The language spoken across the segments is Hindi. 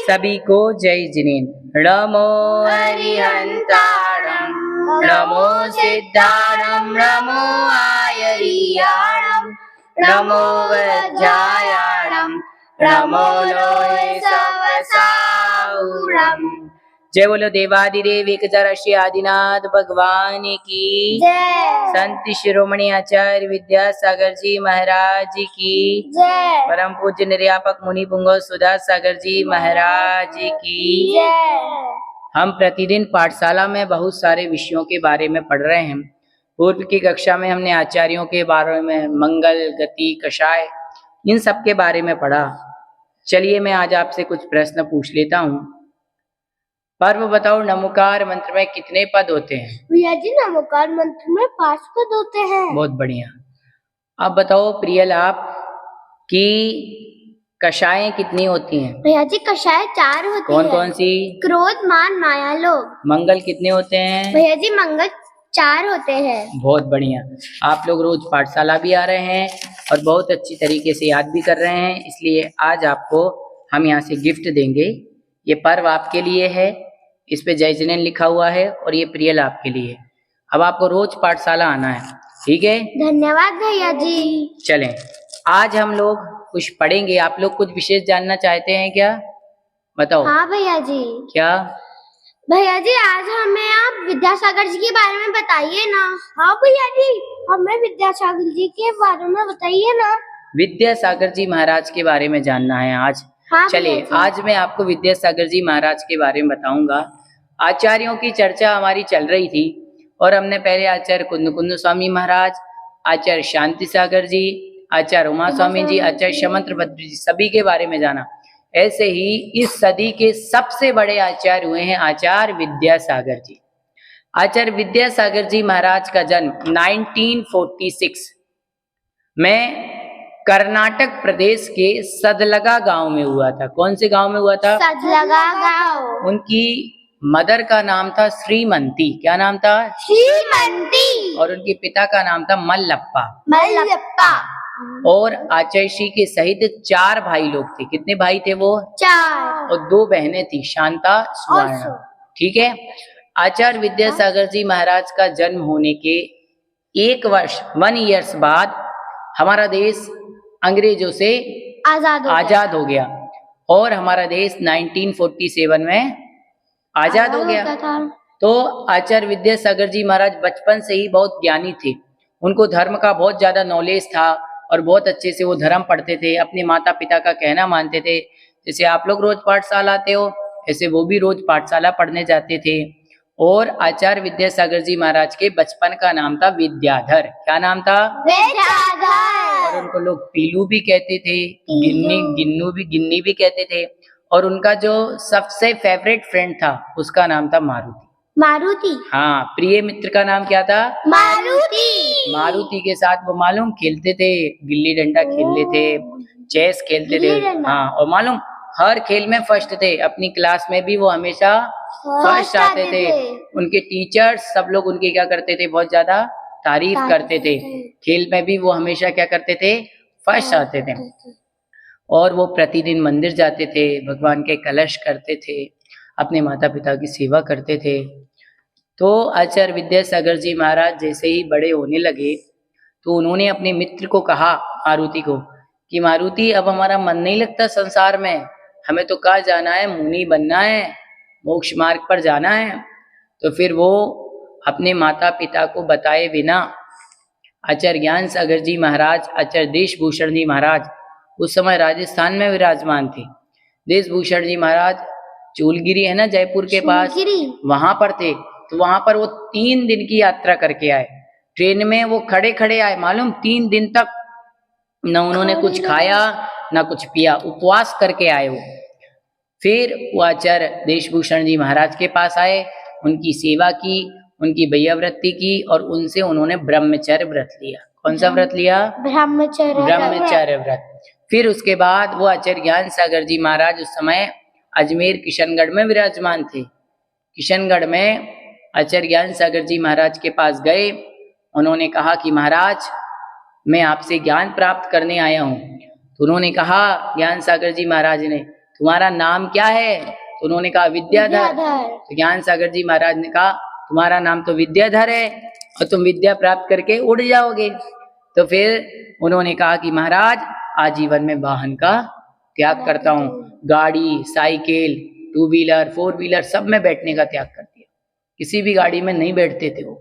सभी को जय जिनेन्द्र। नमो हरिहंताणं, नमो सिद्धाणं, नमो आयर्याणं, नमो वज्रायाणं, नमो लोहे सवसाहुरम्। जय बोलो देवादिदेव एकचराश्री आदिनाथ भगवान की जय। संत शिरोमणि आचार्य विद्यासागर जी महाराज की जय। परम पूज्य निर्यापक मुनि पुंगव सुधा सागर जी महाराज की जय। हम प्रतिदिन पाठशाला में बहुत सारे विषयों के बारे में पढ़ रहे हैं। पूर्व की कक्षा में हमने आचार्यों के बारे में, मंगल, गति, कषाय, इन सब के बारे में पढ़ा। चलिए मैं आज आपसे कुछ प्रश्न पूछ लेता हूँ। पर्व बताओ, नमोकार मंत्र में कितने पद होते हैं? भैया जी नमोकार मंत्र में 5 पद होते हैं। बहुत बढ़िया। अब बताओ प्रियल आप कि कषायें कितनी होती हैं? भैया जी कषाय 4 होती कौन है। कौन सी? क्रोध, मान, माया, लोभ। मंगल कितने होते हैं? भैया जी मंगल 4 होते हैं। बहुत बढ़िया। आप लोग रोज पाठशाला भी आ रहे हैं और बहुत अच्छी तरीके से याद भी कर रहे हैं, इसलिए आज आपको हम यहाँ से गिफ्ट देंगे। ये पर्व आपके लिए है, इस पे जय जिनेन्द्र लिखा हुआ है और ये प्रियल आपके लिए। अब आपको रोज पाठशाला आना है, ठीक है? धन्यवाद भैया जी। चलें, आज हम लोग कुछ पढ़ेंगे। आप लोग कुछ विशेष जानना चाहते हैं क्या? बताओ। हाँ भैया जी। क्या? भैया जी आज हमें आप विद्यासागर जी के बारे में बताइए ना। हाँ भैया जी, हमें विद्यासागर जी के बारे में बताइए ना। विद्यासागर जी महाराज के बारे में जानना है आज। हाँ चलिए आज मैं आपको विद्यासागर जी महाराज के बारे में बताऊंगा। आचार्यों की चर्चा हमारी चल रही थी और हमने पहले आचार्य कुंद स्वामी महाराज, आचार्य शांति सागर जी, आचार्य उमा स्वामी जी, आचार्य शमंत्र भद्र जी, सभी के बारे में जाना। ऐसे ही इस सदी के सबसे बड़े आचार्य हुए हैं आचार्य विद्यासागर जी। आचार्य विद्यासागर जी महाराज का जन्म 1946 में कर्नाटक प्रदेश के सदलगा गांव में हुआ था। कौन से गांव में हुआ था? सदलगा गांव। उनकी मदर का नाम था श्रीमंती। क्या नाम था? श्रीमंती। और उनके पिता का नाम था मल्लप्पा। मल्लप्पा। और आचार्य श्री के सहित 4 भाई लोग थे। कितने भाई थे वो? 4। और 2 बहनें थी, शांता, सुवर्णा। ठीक है। आचार्य विद्यासागर जी महाराज का जन्म होने के 1 ईयर्स बाद हमारा देश अंग्रेजों से आजाद हो गया और हमारा देश 1947 में आजाद हो गया। तो आचार्य विद्यासागर जी महाराज बचपन से ही बहुत ज्ञानी थे। उनको धर्म का बहुत ज्यादा नॉलेज था और बहुत अच्छे से वो धर्म पढ़ते थे, अपने माता पिता का कहना मानते थे। जैसे आप लोग रोज पाठशाला आते हो, ऐसे वो भी रोज पाठशाला पढ़ने जाते थे। और आचार्य विद्यासागर जी महाराज के बचपन का नाम था विद्याधर। क्या नाम था? विद्याधर। और उनको लोग पीलू भी कहते थे, गिन्नी भी कहते थे। और उनका जो सबसे फेवरेट फ्रेंड था उसका नाम था मारुति। हाँ, प्रिय मित्र का नाम क्या था? मारुति के साथ वो मालूम खेलते थे, गिल्ली डंडा खेलते थे, चेस खेलते थे। हाँ, और मालूम हर खेल में फर्स्ट थे। अपनी क्लास में भी वो हमेशा फर्स्ट आते थे। उनके टीचर्स सब लोग उनके क्या करते थे? बहुत ज्यादा तारीफ करते थे। खेल में भी वो हमेशा क्या करते थे? फर्स्ट आते थे। और वो प्रतिदिन मंदिर जाते थे, भगवान के कलश करते थे, अपने माता पिता की सेवा करते थे। तो आचार्य विद्यासागर जी महाराज जैसे ही बड़े होने लगे तो उन्होंने अपने मित्र को कहा, मारुति को, कि मारुति अब हमारा मन नहीं लगता संसार में, हमें तो कहाँ जाना है? मुनि बनना है, मोक्ष मार्ग पर जाना है। तो फिर वो अपने माता पिता को बताए बिना आचार्य ज्ञान सागर जी महाराज, आचार्य देशभूषण जी महाराज उस समय राजस्थान में विराजमान थे। देशभूषण जी महाराज चूलगिरी है ना जयपुर के पास, वहां पर थे। तो वहां पर वो 3 दिन की यात्रा करके आए। ट्रेन में वो खड़े खड़े आए, मालूम 3 दिन तक न उन्होंने कुछ खाया न कुछ पिया, उपवास करके आए वो। फिर वो आचार्य देशभूषण जी महाराज के पास आए, उनकी सेवा की, उनकी वैयावृत्ति की और उनसे उन्होंने ब्रह्मचर्य व्रत लिया। कौन सा व्रत लिया? ब्रह्मचर्य व्रत। फिर उसके बाद वो आचार्य ज्ञान सागर जी महाराज उस समय अजमेर किशनगढ़ में विराजमान थे। किशनगढ़ में आचार्य ज्ञान सागर जी महाराज के पास गए। उन्होंने कहा कि महाराज मैं आपसे ज्ञान प्राप्त करने आया हूँ। तो उन्होंने कहा ज्ञान सागर जी महाराज ने, तुम्हारा नाम क्या है? तो उन्होंने कहा विद्याधर। तो ज्ञान सागर जी महाराज ने कहा तुम्हारा नाम तो विद्याधर है और तुम विद्या प्राप्त करके उड़ जाओगे। तो फिर उन्होंने कहा कि महाराज आजीवन में वाहन का त्याग करता हूँ, गाड़ी, साइकिल, 2 व्हीलर, 4 व्हीलर सब में बैठने का त्याग कर दिया। किसी भी गाड़ी में नहीं बैठते थे वो।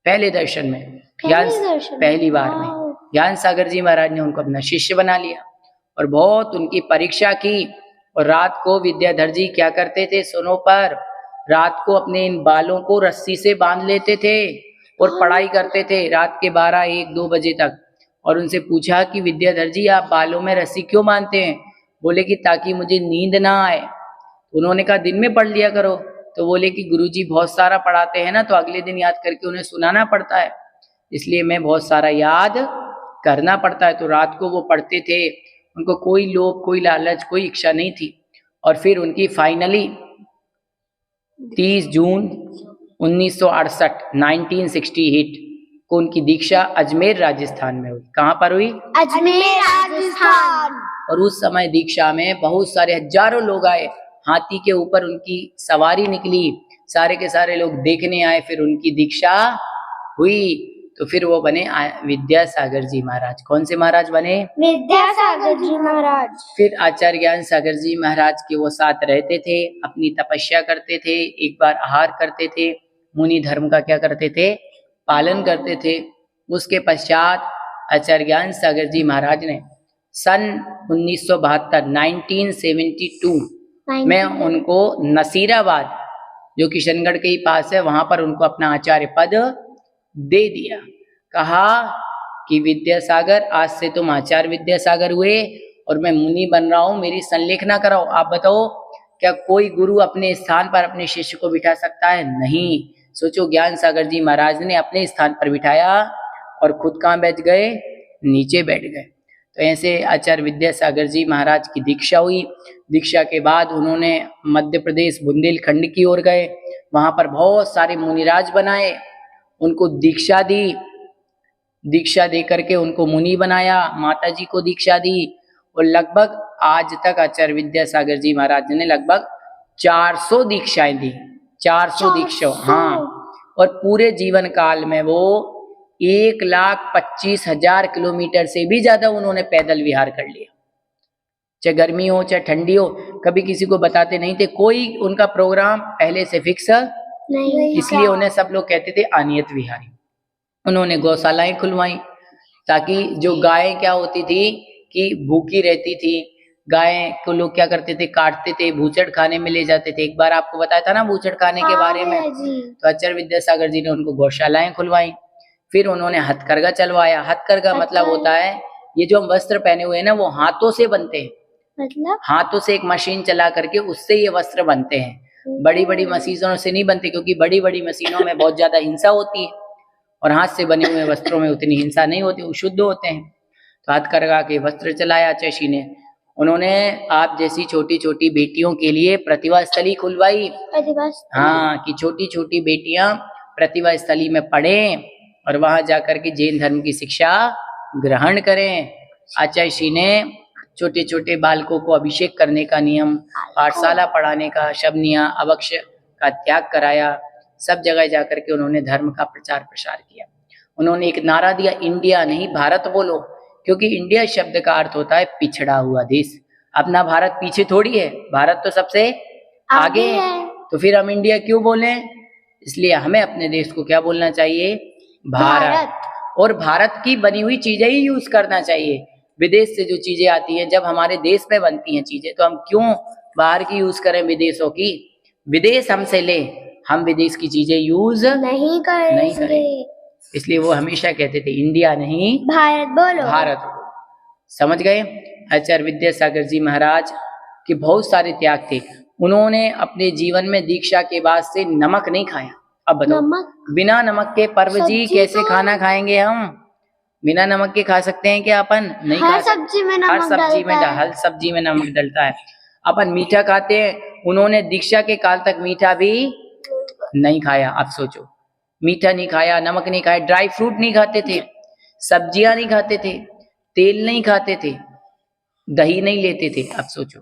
पहले दर्शन में पहली बार में ज्ञान सागर जी महाराज ने उनको अपना शिष्य बना लिया और बहुत उनकी परीक्षा की। और रात को विद्याधर जी क्या करते थे? सुनो पर रात को अपने इन बालों को रस्सी से बांध लेते थे और पढ़ाई करते थे रात के 12, 1, 2 बजे तक। और उनसे पूछा कि विद्याधर जी आप बालों में रस्सी क्यों बांधते हैं? बोले कि ताकि मुझे नींद ना आए। उन्होंने कहा दिन में पढ़ लिया करो। तो बोले कि गुरुजी बहुत सारा पढ़ाते हैं ना, तो अगले दिन याद करके उन्हें सुनाना पड़ता है, इसलिए मैं बहुत सारा याद करना पड़ता है। तो रात को वो पढ़ते थे, उनको कोई लोभ, कोई लालच, कोई इच्छा नहीं थी। और फिर उनकी फाइनली 30 जून 1968 को उनकी दीक्षा अजमेर राजस्थान में हुई। कहाँ पर हुई? अजमेर राजस्थान। और उस समय दीक्षा में बहुत सारे हजारों लोग आए, हाथी के ऊपर उनकी सवारी निकली, सारे के सारे लोग देखने आए। फिर उनकी दीक्षा हुई तो फिर वो बने विद्यासागर जी महाराज। कौन से महाराज बने? विद्यासागर जी महाराज। फिर आचार्य ज्ञान सागर जी महाराज के वो साथ रहते थे, अपनी तपस्या करते थे, एक बार आहार करते थे, मुनि धर्म का क्या करते थे? पालन करते थे। उसके पश्चात आचार्य ज्ञान सागर जी महाराज ने सन 1972 में उनको नसीराबाद, जो किशनगढ़ के ही पास है, वहां पर उनको अपना आचार्य पद दे दिया। कहा कि विद्यासागर आज से तुम आचार्य विद्यासागर हुए और मैं मुनि बन रहा हूं, मेरी संलेखना कराओ। आप बताओ क्या कोई गुरु अपने स्थान पर अपने शिष्य को बिठा सकता है? नहीं। सोचो ज्ञान सागर जी महाराज ने अपने स्थान पर बिठाया और खुद कहाँ बैठ गए? नीचे बैठ गए। तो ऐसे आचार्य विद्यासागर जी महाराज की दीक्षा हुई। दीक्षा के बाद उन्होंने मध्य प्रदेश बुंदेलखंड की ओर गए, वहां पर बहुत सारे मुनिराज बनाए, उनको दीक्षा दी। दीक्षा दे करके उनको मुनि बनाया, माता जी को दीक्षा दी। और लगभग आज तक आचार्य विद्यासागर जी महाराज ने लगभग 400 दीक्षाएं दी। 400 दीक्षा, हाँ। और पूरे जीवन काल में वो 1,25,000 किलोमीटर से भी ज्यादा उन्होंने पैदल विहार कर लिया। चाहे गर्मी हो चाहे ठंडी हो, कभी किसी को बताते नहीं थे। कोई उनका प्रोग्राम पहले से फिक्स नहीं, इसलिए उन्हें सब लोग कहते थे अनियत विहारी। उन्होंने गौशालाएं खुलवाई ताकि जो गायें क्या होती थी कि भूखी रहती थी, गायें को लोग क्या करते थे? काटते थे, भूचड़ खाने में ले जाते थे। एक बार आपको बताया था ना भूचड़ खाने के बारे में। तो आचार्य विद्यासागर जी ने उनको गौशालाएं खुलवाई। फिर उन्होंने हथकरघा चलवाया। हथकरघा मतलब होता है ये जो हम वस्त्र पहने हुए हैं ना, वो हाथों से बनते हैं। मतलब हाथों से एक मशीन चला करके उससे ये वस्त्र बनते हैं। बड़ी बड़ी मशीनों से नहीं बनते, क्योंकि बड़ी बड़ी मशीनों में बहुत ज्यादा हिंसा होती है और हाथ से बने हुए वस्त्रों में उतनी हिंसा नहीं होती, वो शुद्ध होते हैं। तो हथकरघा के वस्त्र चलाया चशी ने। उन्होंने आप जैसी छोटी छोटी बेटियों के लिए प्रतिभा स्थली खुलवाई। हाँ, कि छोटी छोटी बेटियां प्रतिभा स्थली में पढ़ें और वहां जाकर के जैन धर्म की शिक्षा ग्रहण करें। आचार्य श्री ने छोटे छोटे बालकों को अभिषेक करने का नियम, पाठशाला पढ़ाने का, शबनिया अवक्ष का त्याग कराया। सब जगह जाकर के उन्होंने धर्म का प्रचार प्रसार किया। उन्होंने एक नारा दिया, इंडिया नहीं भारत बोलो, क्योंकि इंडिया शब्द का अर्थ होता है पिछड़ा हुआ देश। अपना भारत पीछे थोड़ी है, भारत तो सबसे आगे है। तो फिर हम इंडिया क्यों बोले? इसलिए हमें अपने देश को क्या बोलना चाहिए? भारत। और भारत की बनी हुई चीजें ही यूज करना चाहिए। विदेश से जो चीजें आती हैं, जब हमारे देश में बनती हैं चीजें, तो हम क्यों बाहर की यूज करें विदेशों की? विदेश हमसे ले, हम विदेश की चीजें यूज नहीं करें। इसलिए वो हमेशा कहते थे इंडिया नहीं भारत बोलो, भारत बोलो। समझ गए? आचार्य विद्यासागर जी महाराज के बहुत सारे त्याग थे। उन्होंने अपने जीवन में दीक्षा के बाद से नमक नहीं खाया। अब बताओ, बिना नमक के पर्व जी कैसे खाना खाएंगे हम? बिना नमक के खा सकते हैं क्या अपन? नहीं खा सकते। हर सब्जी में नमक डलता है। अपन मीठा खाते हैं, उन्होंने दीक्षा के काल तक मीठा भी नहीं खाया। अब सोचो, मीठा नहीं खाया, नमक नहीं खाया, ड्राई फ्रूट नहीं खाते थे, सब्जियां नहीं खाते थे, तेल नहीं खाते थे, दही नहीं लेते थे। अब सोचो,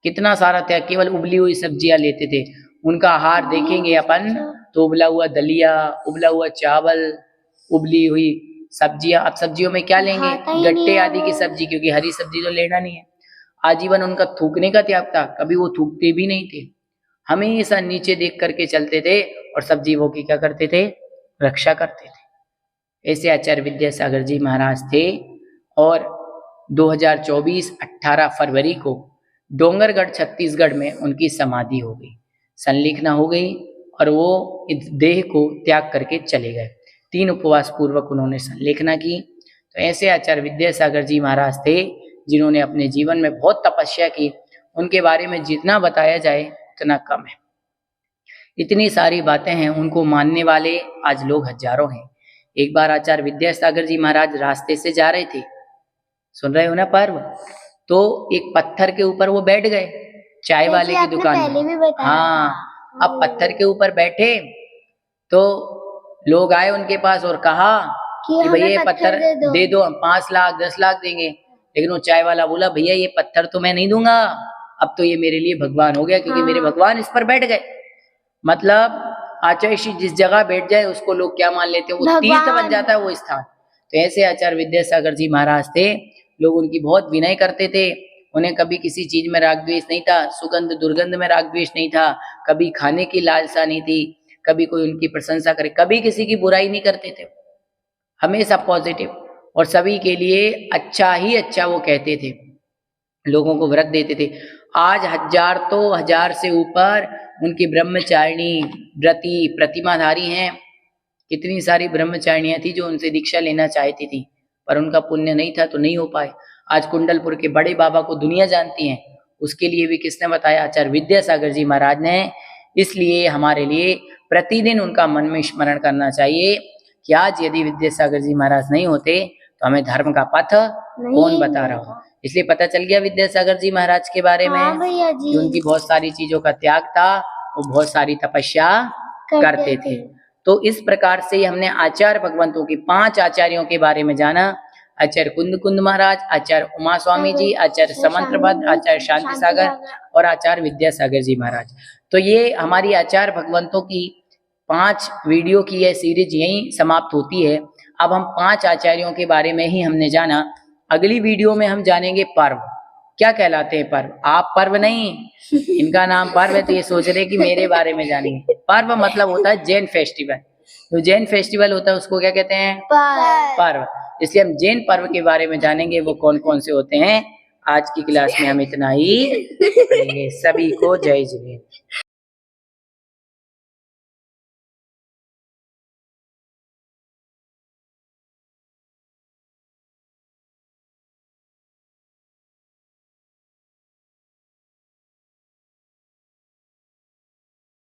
कितना सारा त्याग, केवल उबली हुई सब्जियां लेते थे। उनका आहार देखेंगे अपन तो उबला हुआ दलिया, उबला हुआ चावल, उबली हुई सब्जियां। अब सब्जियों में क्या लेंगे, गट्टे आदि की सब्जी, क्योंकि हरी सब्जी तो लेना नहीं है। आजीवन उनका थूकने का त्याग था, कभी वो थूकते भी नहीं थे, हमेशा नीचे देख करके चलते थे और सब्जी वो की क्या करते थे, रक्षा करते थे। ऐसे आचार्य विद्यासागर जी महाराज थे। और 2024 18 फरवरी को डोंगरगढ़ छत्तीसगढ़ में उनकी समाधि हो गई, संलिखना हो गई और वो इस देह को त्याग करके चले गए। 3 उपवास पूर्वक उन्होंने संलेखना की। तो ऐसे आचार्य विद्यासागर जी महाराज थे जिन्होंने अपने जीवन में बहुत तपस्या की। उनके बारे में जितना बताया जाए उतना कम है। इतनी सारी बातें हैं, उनको मानने वाले आज लोग हजारों हैं। एक बार आचार्य विद्यासागर जी महाराज रास्ते से जा रहे थे, सुन रहे हो ना पर्व, तो एक पत्थर के ऊपर वो बैठ गए, चाय वाले की दुकान में। हाँ, अब पत्थर के ऊपर बैठे तो लोग आए उनके पास और कहा कि भैया ये पत्थर दे दो, हम 5 लाख 10 लाख देंगे। लेकिन वो चाय वाला बोला, भैया ये पत्थर तो मैं नहीं दूंगा, अब तो ये मेरे लिए भगवान हो गया, क्योंकि मेरे भगवान इस पर बैठ गए। मतलब आचार्य श्री जिस जगह बैठ जाए उसको लोग क्या मान लेते हैं, वो तीर्थ बन जाता है वो स्थान। तो ऐसे आचार्य विद्यासागर जी महाराज थे। लोग उनकी बहुत विनय करते थे, उन्हें कभी किसी चीज में राग द्वेष नहीं था, सुगंध दुर्गंध में राग द्वेष नहीं था, कभी खाने की लालसा नहीं थी, कभी कोई उनकी प्रशंसा करे, कभी किसी की बुराई नहीं करते थे, हमेशा पॉजिटिव और सभी के लिए अच्छा ही अच्छा वो कहते थे, लोगों को व्रत देते थे। आज हजार से ऊपर उनकी ब्रह्मचारिणी व्रती प्रतिमाधारी हैं। कितनी सारी ब्रह्मचारिणियां थी जो उनसे दीक्षा लेना चाहती थी, पर उनका पुण्य नहीं था तो नहीं हो पाए। आज कुंडलपुर के बड़े बाबा को दुनिया जानती है, उसके लिए भी किसने बताया, आचार्य विद्यासागर जी महाराज ने। इसलिए हमारे लिए प्रतिदिन उनका मन में स्मरण करना चाहिए कि आज यदि विद्यासागर जी महाराज नहीं होते तो हमें धर्म का पथ कौन बता रहा हो। इसलिए पता चल गया विद्यासागर जी महाराज के बारे में कि उनकी बहुत सारी चीजों का त्याग था, वो बहुत सारी तपस्या करते थे। तो इस प्रकार से हमने आचार्य भगवंतों की 5 आचार्यों के बारे में जाना। आचार्य कुंद महाराज, आचार्य उमा स्वामी जी, आचार्य समंत्रभद्र, आचार्य शांति सागर और आचार्य विद्यासागर जी महाराज। तो ये हमारी आचार्य भगवंतों की 5 वीडियो की यह सीरीज यहीं समाप्त होती है। अब हम 5 आचार्यों के बारे में ही हमने जाना। अगली वीडियो में हम जानेंगे पर्व क्या कहलाते हैं। पर्व, आप पर्व नहीं, इनका नाम पर्व है तो ये सोच रहे कि मेरे बारे में जानेंगे। पर्व मतलब होता है जैन फेस्टिवल, तो जैन फेस्टिवल होता है उसको क्या कहते हैं, पर्व। इसलिए हम जैन पर्व के बारे में जानेंगे, वो कौन कौन से होते हैं। आज की क्लास में हम इतना ही पढ़ेंगे। सभी को जय जय।